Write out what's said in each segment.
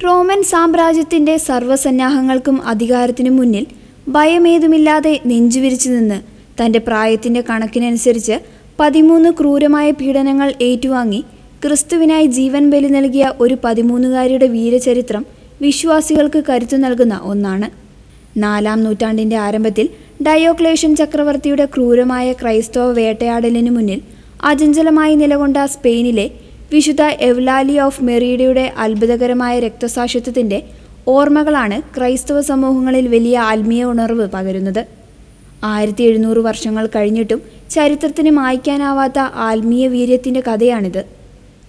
Roman സാമ്രാജ്യത്തിൻ്റെ സർവ്വസന്നാഹങ്ങൾക്കും അധികാരത്തിനു മുന്നിൽ ഭയമേതുമില്ലാതെ നെഞ്ചുവിരിച്ചു നിന്ന് തൻ്റെ പ്രായത്തിൻ്റെ കണക്കിനനുസരിച്ച് 13 ക്രൂരമായ പീഡനങ്ങൾ ഏറ്റുവാങ്ങി ക്രിസ്തുവിനായി ജീവൻ ബലി നൽകിയ ഒരു 13കാരിയുടെ വീരചരിത്രം വിശ്വാസികൾക്ക് കരുത്തു നൽകുന്ന ഒന്നാണ്. 4-ാം നൂറ്റാണ്ടിൻ്റെ ആരംഭത്തിൽ ഡയോക്ലേഷ്യൻ ചക്രവർത്തിയുടെ ക്രൂരമായ ക്രൈസ്തവ വേട്ടയാടലിനു മുന്നിൽ അചഞ്ചലമായി നിലകൊണ്ട സ്പെയിനിലെ വിശുദ്ധ എവ്ലാലി ഓഫ് മെറീഡയുടെ അത്ഭുതകരമായ രക്തസാക്ഷിത്വത്തിൻ്റെ ഓർമ്മകളാണ് ക്രൈസ്തവ സമൂഹങ്ങളിൽ വലിയ ആത്മീയ ഉണർവ് പകരുന്നത്. 1700 വർഷങ്ങൾ കഴിഞ്ഞിട്ടും ചരിത്രത്തിന് മായ്ക്കാനാവാത്ത ആത്മീയ വീര്യത്തിൻ്റെ കഥയാണിത്.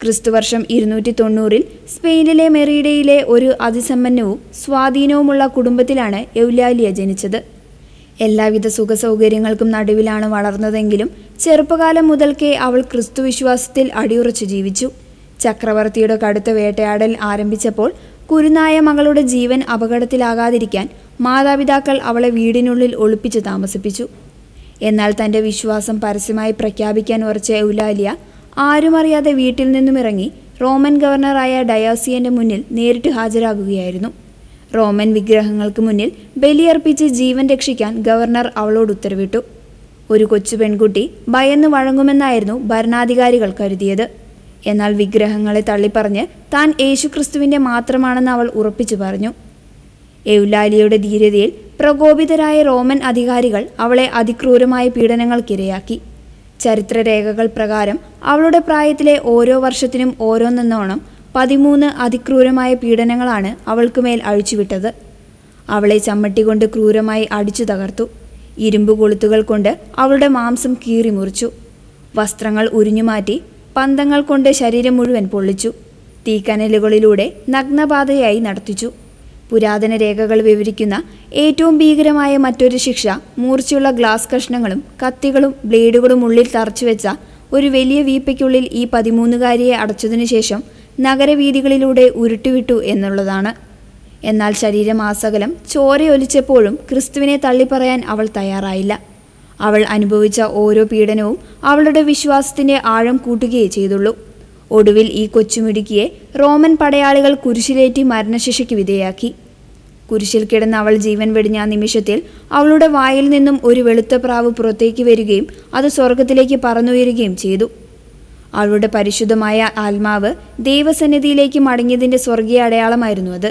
ക്രിസ്തുവർഷം 290-ൽ സ്പെയിനിലെ മെറീഡയിലെ ഒരു അതിസമ്പന്നവും സ്വാധീനവുമുള്ള കുടുംബത്തിലാണ് എവ്ലാലിയ ജനിച്ചത്. എല്ലാവിധ സുഖസൗകര്യങ്ങൾക്കും നടുവിലാണ് വളർന്നതെങ്കിലും ചെറുപ്പകാലം മുതൽക്കേ അവൾ ക്രിസ്തുവിശ്വാസത്തിൽ അടിയുറച്ചു ജീവിച്ചു. ചക്രവർത്തിയുടെ കടുത്ത വേട്ടയാടൽ ആരംഭിച്ചപ്പോൾ കുരുന്നായ മകളുടെ ജീവൻ അപകടത്തിലാകാതിരിക്കാൻ മാതാപിതാക്കൾ അവളെ വീടിനുള്ളിൽ ഒളിപ്പിച്ച് താമസിപ്പിച്ചു. എന്നാൽ തൻ്റെ വിശ്വാസം പരസ്യമായി പ്രഖ്യാപിക്കാൻ ഉറച്ച എവ്ലാലിയ ആരുമറിയാതെ വീട്ടിൽ നിന്നും ഇറങ്ങി റോമൻ ഗവർണറായ ഡയോസിയൻ്റെ മുന്നിൽ നേരിട്ട് ഹാജരാകുകയായിരുന്നു. റോമൻ വിഗ്രഹങ്ങൾക്ക് മുന്നിൽ ബലിയർപ്പിച്ച് ജീവൻ രക്ഷിക്കാൻ ഗവർണർ അവളോട് ഉത്തരവിട്ടു. ഒരു കൊച്ചു പെൺകുട്ടി ഭയന്ന് വഴങ്ങുമെന്നായിരുന്നു ഭരണാധികാരികൾ കരുതിയത്. എന്നാൽ വിഗ്രഹങ്ങളെ തള്ളിപ്പറഞ്ഞ് താൻ യേശുക്രിസ്തുവിൻ്റെ മാത്രമാണെന്ന് അവൾ ഉറപ്പിച്ചു പറഞ്ഞു. എവ്ലാലിയയുടെ ധീരതയിൽ പ്രകോപിതരായ റോമൻ അധികാരികൾ അവളെ അതിക്രൂരമായ പീഡനങ്ങൾക്കിരയാക്കി. ചരിത്രരേഖകൾ പ്രകാരം അവളുടെ പ്രായത്തിലെ ഓരോ വർഷത്തിനും ഓരോന്നെന്നോണം 13 അതിക്രൂരമായ പീഡനങ്ങളാണ് അവൾക്കുമേൽ അഴിച്ചുവിട്ടത്. അവളെ ചമ്മട്ടി കൊണ്ട് ക്രൂരമായി അടിച്ചു തകർത്തു. ഇരുമ്പ് കൊളുത്തുകൾ കൊണ്ട് അവളുടെ മാംസം കീറി മുറിച്ചു. വസ്ത്രങ്ങൾ ഉരിഞ്ഞുമാറ്റി പന്തങ്ങൾ കൊണ്ട് ശരീരം മുഴുവൻ പൊള്ളിച്ചു. തീക്കനലുകളിലൂടെ നഗ്നപാതയായി നടത്തിച്ചു. പുരാതന രേഖകൾ വിവരിക്കുന്ന ഏറ്റവും ഭീകരമായ മറ്റൊരു ശിക്ഷ മൂർച്ചയുള്ള ഗ്ലാസ് കഷ്ണങ്ങളും കത്തികളും ബ്ലേഡുകളും ഉള്ളിൽ തറച്ചുവെച്ച ഒരു വലിയ വീപ്പയ്ക്കുള്ളിൽ ഈ 13കാരിയെ അടച്ചതിനു ശേഷം നഗരവീഥികളിലൂടെ ഉരുട്ടിവിട്ടു എന്നുള്ളതാണ്. എന്നാൽ ശരീരമാസകലം ചോരയൊലിച്ചപ്പോഴും ക്രിസ്തുവിനെ തള്ളിപ്പറയാൻ അവൾ തയ്യാറായില്ല. അവൾ അനുഭവിച്ച ഓരോ പീഡനവും അവളുടെ വിശ്വാസത്തിൻ്റെ ആഴം കൂട്ടുകയേ ചെയ്തുള്ളൂ. ഒടുവിൽ ഈ കൊച്ചുമിടുക്കിയെ റോമൻ പടയാളികൾ കുരിശിലേറ്റി മരണശിക്ഷയ്ക്ക് വിധേയാക്കി. കുരിശിൽ കിടന്ന് അവൾ ജീവൻ വെടിഞ്ഞ ആ നിമിഷത്തിൽ അവളുടെ വായിൽ നിന്നും ഒരു വെളുത്ത പ്രാവ് പുറത്തേക്ക് വരികയും അത് സ്വർഗത്തിലേക്ക് പറന്നുയരുകയും ചെയ്തു. അവളുടെ പരിശുദ്ധമായ ആത്മാവ് ദൈവസന്നിധിയിലേക്ക് മടങ്ങിയതിൻ്റെ സ്വർഗീയ അടയാളമായിരുന്നു അത്.